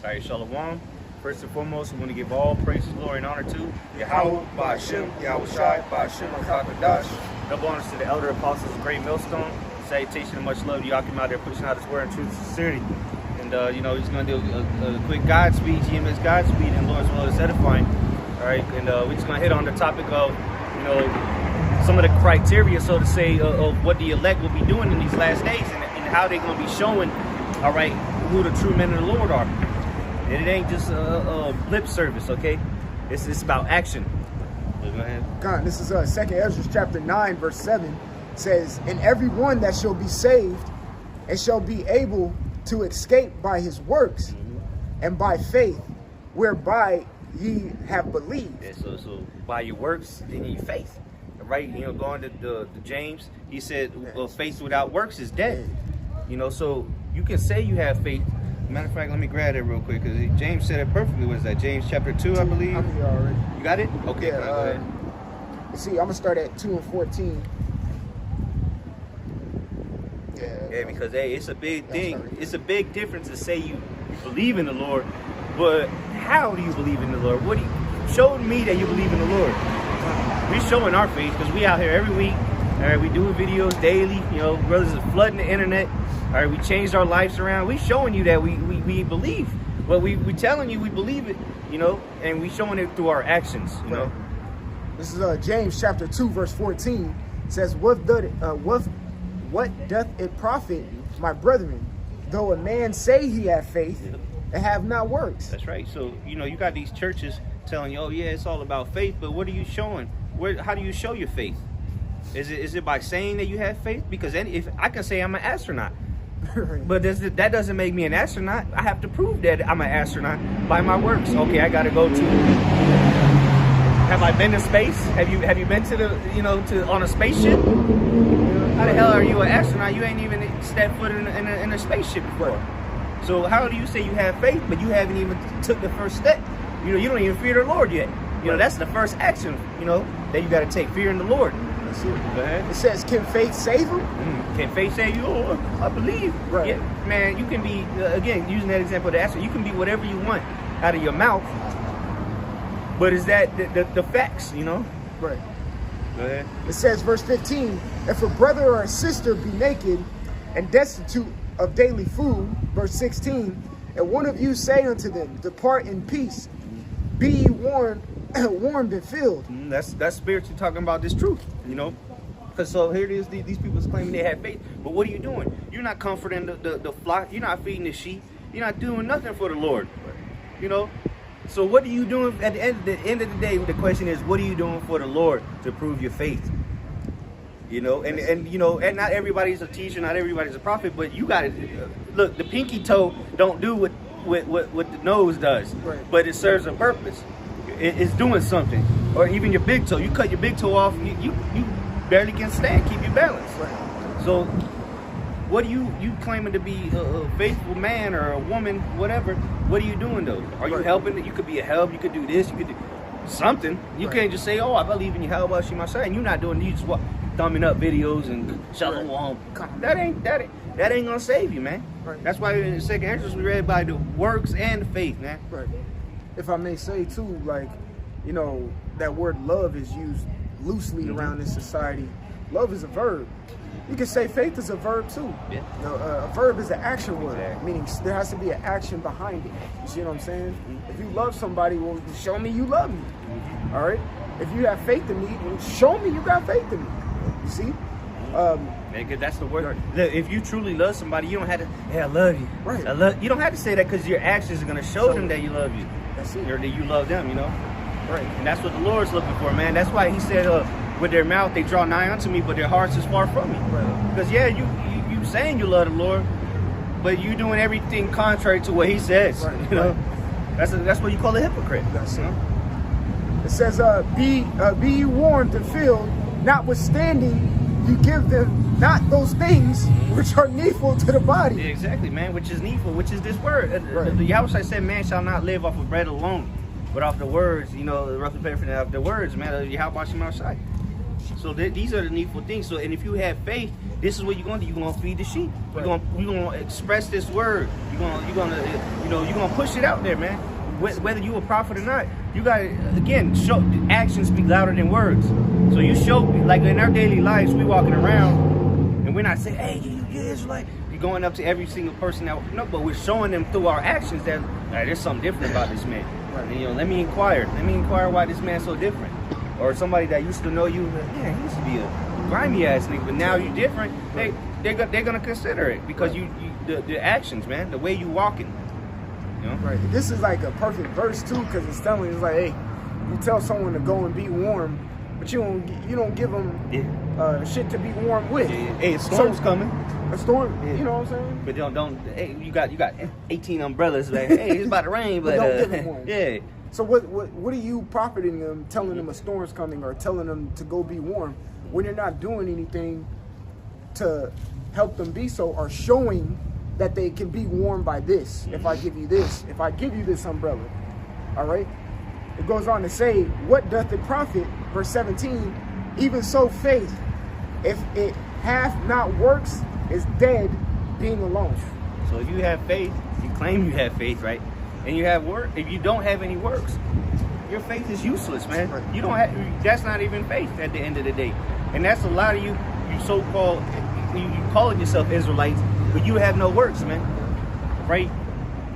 All right, Shalom. First and foremost, we want to give all praise, glory, and honor to Yahweh, Ba'Shem, Yahweh Shai, Ba'Shem, HaKadosh. Double honors to the elder apostles of Great Millstone. Salutation and much love to y'all. Come out there pushing out His word in truth and sincerity. And, you know, he's going to do a quick Godspeed, GMS Godspeed, and Lord's will is edifying. All right, and we're just going to hit on the topic of, you know, some of the criteria, so to say, of what the elect will be doing in these last days and how they're going to be showing, all right, who the true men of the Lord are. And it ain't just a lip service, okay? It's about action. Go ahead. God, this is 2nd Ezra chapter 9, verse 7. Says, and every one that shall be saved and shall be able to escape by his works and by faith, whereby ye have believed. Yeah, so by your works, then your faith. Right? You know, going to James, he said, well, faith without works is dead. You know, so you can say you have faith. Matter of fact, let me grab that real quick, because James said it perfectly. What is that? James chapter 2, I believe? I'm here already. You got it? Okay, yeah, go ahead. See, I'm going to start at 2 and 14. Yeah, because, hey, it's a big thing. It's a big difference to say you believe in the Lord, but how do you believe in the Lord? What do you show me that you believe in the Lord? We're showing our faith because we out here every week. All right, we doing videos daily. You know, brothers are flooding the internet. All right, we changed our lives around. We showing you that we believe, but we telling you we believe it. You know, and we showing it through our actions. You know, this is James chapter 2, verse 14. It says, what doth it profit, my brethren, though a man say he have faith and have not works? That's right. So, you know, you got these churches telling you, oh yeah, it's all about faith, but what are you showing? How do you show your faith? Is it by saying that you have faith? Because if I can say I'm an astronaut, but that doesn't make me an astronaut. I have to prove that I'm an astronaut by my works. Okay, I got to go to. Have I been to space? Have you been to the on a spaceship? How the hell are you an astronaut? You ain't even stepped foot in a spaceship before. So how do you say you have faith, but you haven't even took the first step? You know, you don't even fear the Lord yet. You know, that's the first action, you know, that you got to take, fearing the Lord. That's it. Go ahead. It says, can faith save him? Can faith save you? Oh, I believe. Right. Yeah, man, you can be, again, using that example of the astronaut, you can be whatever you want out of your mouth. But is that the facts, you know? Right. Go ahead. It says, verse 15, if a brother or a sister be naked and destitute of daily food, verse 16, and one of you say unto them, depart in peace, be ye warmed and filled. That's spiritually talking about this truth, you know? Because so here it is, these people claiming they have faith, but what are you doing? You're not comforting the flock, you're not feeding the sheep, you're not doing nothing for the Lord, you know? So what are you doing at the end of the day? The question is, what are you doing for the Lord to prove your faith? You know, and you know, and not everybody's a teacher, not everybody's a prophet, but you got to look. The pinky toe don't do what the nose does, right. But it serves a purpose. It's doing something. Or even your big toe, you cut your big toe off, you barely can stand, keep your balance. Right. So what are you claiming to be a faithful man or a woman, whatever? What are you doing though? Are you helping? You could be a help. You could do this. You could do something. You can't just say, "Oh, I believe in you." How about you, my son? And you're not doing. You just thumbing up videos and shalom. That ain't gonna save you, man. Right. That's why in the 2nd Ezra we read by the works and the faith, man. Right. If I may say too, like, you know, that word love is used loosely around this society. Love is a verb. You can say faith is a verb too. Yeah. You know, a verb is an action word, meaning there has to be an action behind it. You see what I'm saying? If you love somebody, well, show me you love me. All right? If you have faith in me, well, show me you got faith in me. You see? Nigga, that's the word. Look, if you truly love somebody, you don't have to, hey, I love you. Right. You don't have to say that because your actions are going to show them that you love you. That's it. Or that you love them, you know? Right. And that's what the Lord's looking for, man. That's why he said, with their mouth they draw nigh unto me, but their hearts is far from me. Right. Because yeah, you saying you love the Lord, but you doing everything contrary to what he says. Right. You know, that's what you call a hypocrite. That's it. It says, be ye warmed and filled, notwithstanding you give them not those things which are needful to the body. Yeah, exactly, man. Which is needful, which is this word. Right. The Yahweh said, man shall not live off of bread alone, but off the words, you know, roughly paraphrasing, off the words, man, of Yahweh Shai. So these are the needful things. So, and if you have faith, this is what you're going to do. You're going to feed the sheep. Right. You're going to express this word. You're going to push it out there, man. Whether you a prophet or not, you got to, again, show. Actions speak louder than words. So you show, like in our daily lives, we walking around, and we're not saying, "Hey, you Israelite." You're going up to every single person that, no, but we're showing them through our actions that there's something different about this man. Right. And let me inquire why this man's so different. Or somebody that used to know you, man, he used to be a grimy ass nigga, but now you're different. They're gonna consider it because the actions, man, the way you walking. You know? Right. This is like a perfect verse too, because it's telling, it's like, hey, you tell someone to go and be warm, but you don't give them shit to be warm with. Yeah. Hey, a storm's coming. A storm, you know what I'm saying? But don't. Hey, you got 18 umbrellas. Like, hey, it's about to rain, but don't give them one. Yeah. So what are you profiting them, telling them a storm's coming, or telling them to go be warm, when you're not doing anything to help them be so, or showing that they can be warm by this? If I give you this, if I give you this umbrella, all right? It goes on to say, what doth it profit, verse 17, even so faith, if it hath not works, is dead being alone. So if you have faith, you claim you have faith, right? And you have work. If you don't have any works, your faith is useless, man. Right. You don't have. That's not even faith at the end of the day. And that's a lot of you so-called, you calling yourself Israelites, but you have no works, man. Right?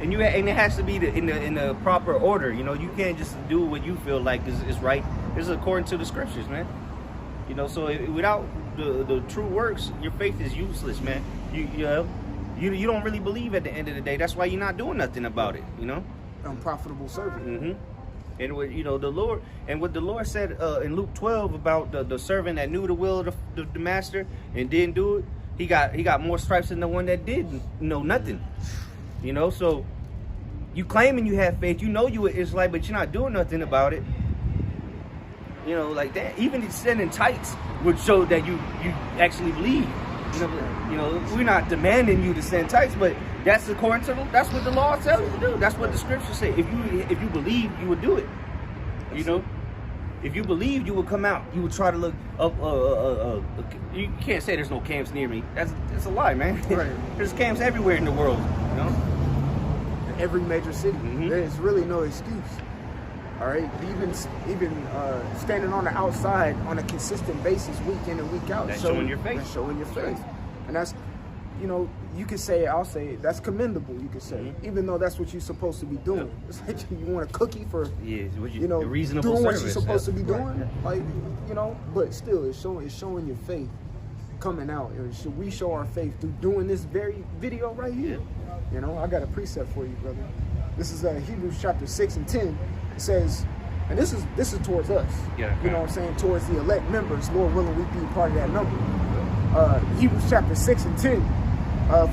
And and it has to be in the proper order. You know, you can't just do what you feel like is right. This is according to the scriptures, man. You know, so without the true works, your faith is useless, man. You don't really believe at the end of the day. That's why you're not doing nothing about it, you know? Unprofitable servant. Mm-hmm. And what, the Lord, and what the Lord said in Luke 12 about the servant that knew the will of the master and didn't do it, he got more stripes than the one that didn't know nothing. You know, so you claiming you have faith, you know you an Israelite, but you're not doing nothing about it. You know, like that. Even sending tights would show that you actually believe. You know, we're not demanding you to send tights, but that's according to that's what the law tells you to do. That's what the scriptures say. If you believe, you would do it. You know, if you believe, you would come out. You would try to look up. You can't say there's no camps near me. That's a lie, man. Right. There's camps everywhere in the world. You know, in every major city. There's really no excuse. All right, even standing on the outside on a consistent basis, week in and week out, that's showing your faith. That's showing your faith, and that's, you can say, I'll say that's commendable. You can say, even though that's what you're supposed to be doing. Yeah. It's like you want a cookie for, reasonable doing service. What you're supposed to be doing, right. Like, but still, it's showing your faith coming out. Should we show our faith through doing this very video right here? Yeah. I got a precept for you, brother. This is Hebrews chapter 6 and 10. It says, and this is towards us. Yeah. You know what I'm saying? Towards the elect members, Lord willing, we be part of that number. Hebrews chapter 6 and 10.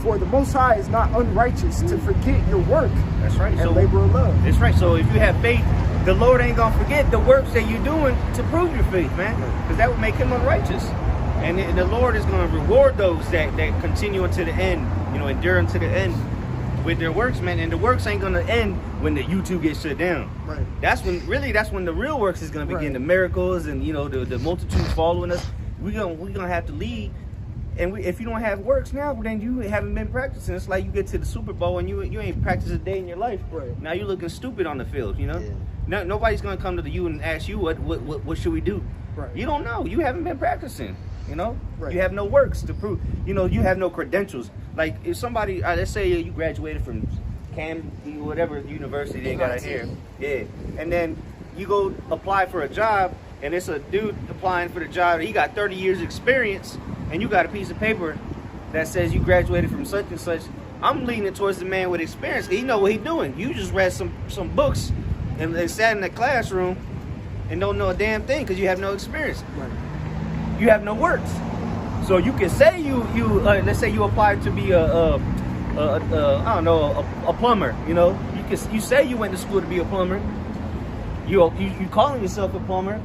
For the Most High is not unrighteous to forget your work. That's right. And labor of love. That's right. So if you have faith, the Lord ain't gonna forget the works that you're doing to prove your faith, man. Because that would make him unrighteous. And the Lord is gonna reward those that continue unto the end, endure unto the end with their works, man. And the works ain't gonna end when the YouTube gets shut down. Right. That's when the real works is gonna begin. Right. The miracles and the multitudes following us. We're gonna have to lead. And if you don't have works now, then you haven't been practicing. It's like you get to the Super Bowl and you ain't practiced a day in your life. Right. Now you're looking stupid on the field, Yeah. Nobody's gonna come to you and ask you what should we do. Right. You don't know. You haven't been practicing. Right. You have no works to prove. You have no credentials. Like if somebody, let's say you graduated from whatever university they got out here, and then you go apply for a job, and it's a dude applying for the job. He got 30 years experience, and you got a piece of paper that says you graduated from such and such. I'm leaning towards the man with experience. He know what he's doing. You just read some books and sat in the classroom and don't know a damn thing because you have no experience. Right. You have no works. So you can say you let's say you applied to be a plumber. You say you went to school to be a plumber. You calling yourself a plumber,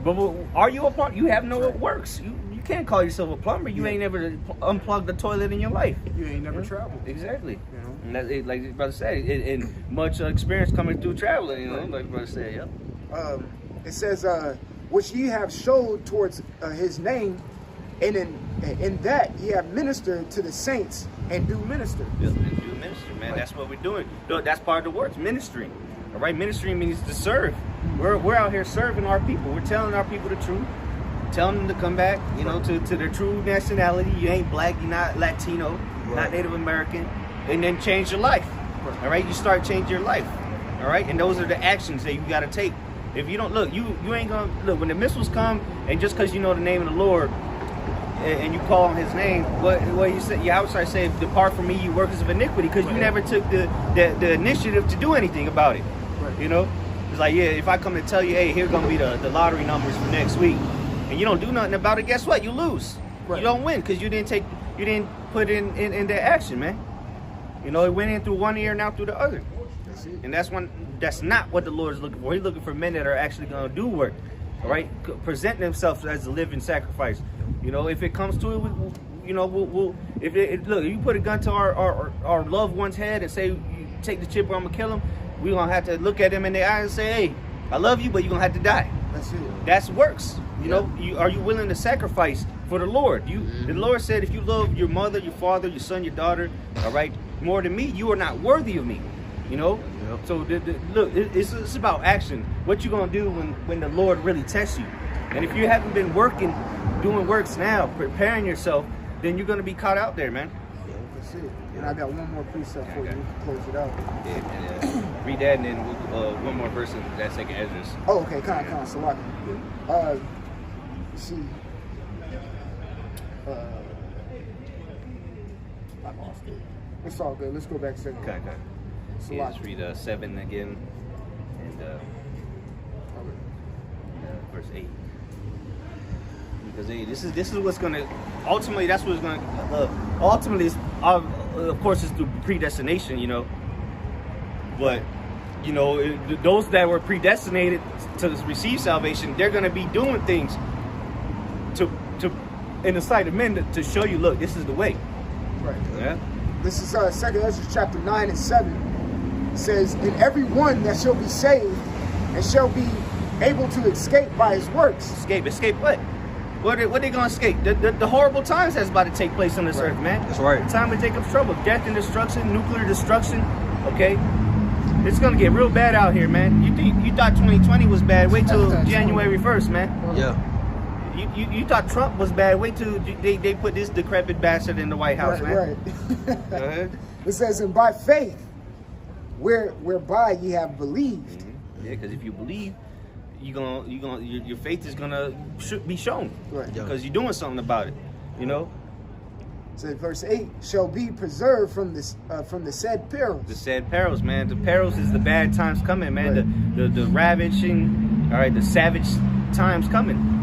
but are you a plumber? You have no works. You can't call yourself a plumber. You ain't never unplugged the toilet in your life. You ain't never traveled. Exactly. And that's it, like brother said, and much experience coming through traveling. Like brother said, It says, which ye have showed towards his name, and in that ye have ministered to the saints and do minister. Yeah, and do minister, man. That's what we're doing. Look, that's part of the words, ministering. All right, ministering means to serve. We're out here serving our people. We're telling our people the truth, telling them to come back, you know, to their true nationality. You ain't black, you're not Latino, not Native American, and then change your life. All right, you start changing your life. All right, and those are the actions that you got to take. If you don't look, you ain't gonna look when the missiles come, and just because you know the name of the Lord and you call on His name, what you say? You outside say, "Depart from me, you workers of iniquity," because you never took the initiative to do anything about it. You know, it's like, yeah, if I come to tell you, hey, here's gonna be the lottery numbers for next week, and you don't do nothing about it, guess what? You lose. You don't win because you didn't put in their action, man. You know, it went in through one ear and out through the other. And that's not what the Lord is looking for. He's looking for men that are actually going to do work, all right? Present themselves as a living sacrifice. You know, if it comes to it, we'll if you put a gun to our loved one's head and say, you take the chip or I'm going to kill him, we're going to have to look at him in the eye and say, hey, I love you, but you're going to have to die. That's it. That's works. You know, are you willing to sacrifice for the Lord? The Lord said, if you love your mother, your father, your son, your daughter, all right, more than me, you are not worthy of me. You know, so look, it's about action. What you gonna do when the Lord really tests you? And if you haven't been doing works now, preparing yourself, then you're gonna be caught out there, man. That's it. And I got one more precept for you. We can close it out. Yeah, read that, and then one more verse in that second Ezra. Oh, okay. Come on, Salaki. See. I lost it. It's all good. Let's go back to second. Okay. Yeah, just read 7 again, and verse 8. Because this is what's gonna ultimately. That's what's gonna ultimately. Is, of course, it's through predestination, you know. But you know, those that were predestinated to receive salvation, they're gonna be doing things to in the sight of men to show you, look, this is the way. Right. Yeah. This is 2 Ezra chapter 9 and 7. It says, and every one that shall be saved and shall be able to escape by his works. Escape what? What are they going to escape? The horrible times that's about to take place on this earth, man. That's right. The time of Jacob's trouble. Death and destruction, nuclear destruction, okay? It's going to get real bad out here, man. You thought 2020 was bad. Wait till January 1st, man. Yeah. You thought Trump was bad. Wait till they put this decrepit bastard in the White House, man. Right. Go ahead. It says, and by faith, whereby ye have believed. Yeah, because if you believe, your faith is gonna be shown, right? Because you're doing something about it, you know. So verse 8 shall be preserved from the said perils. The said perils, man. The perils is the bad times coming, man. Right. The ravaging, all right, the savage times coming.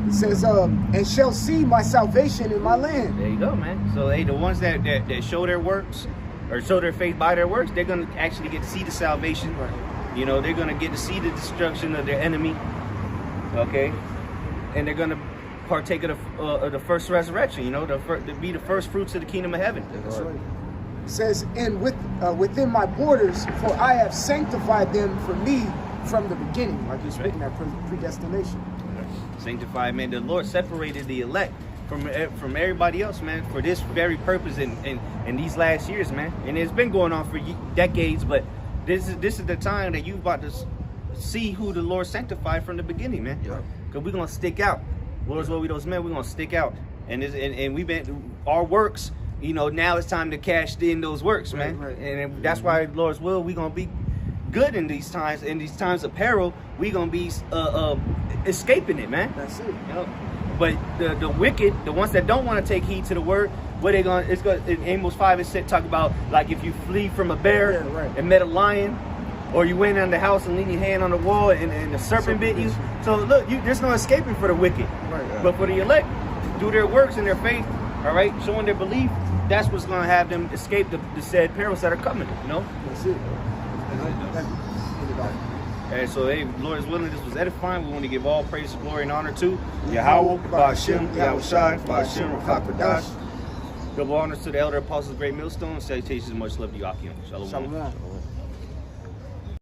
It says, and shall see my salvation in my land. There you go, man. So hey, the ones that show their works or show their faith by their works, they're gonna actually get to see the salvation. Right. You know, they're gonna get to see the destruction of their enemy. Okay, and they're gonna partake of the first resurrection. You know, to be the first fruits of the kingdom of heaven. That's right. It says, and within my borders, for I have sanctified them for me from the beginning. Like you're speaking that predestination. Sanctified, man. The Lord separated the elect from everybody else, man, for this very purpose in these last years, man. And it's been going on for decades, but this is the time that you about to see who the Lord sanctified from the beginning, man. Yeah. Because we're gonna stick out. Lord's will be those men. We're gonna stick out, and we've been our works. You know, now it's time to cash in those works, man. Right. And that's why Lord's will, we're gonna be good in these times of peril. We're gonna be escaping it, man. That's it. You know? But the wicked, the ones that don't want to take heed to the word, what they gonna? It's gonna in Amos 5 and 6 talk about, like, if you flee from a bear and met a lion, or you went in the house and lean your hand on the wall and the serpent bit you. So look, there's no escaping for the wicked. Right. But for the elect, do their works and their faith, all right, showing their belief. That's what's gonna have them escape the said perils that are coming. You know. That's it. And so, hey, Lord is willing, this was edifying. We want to give all praise, glory, and honor to Yahweh, Ba'ashem, Yahushai, Ba'ashem, Rakakadash. Double honors to the elder apostles, great millstone. Salutations, much love to you, Akim. Shalom. Shalom.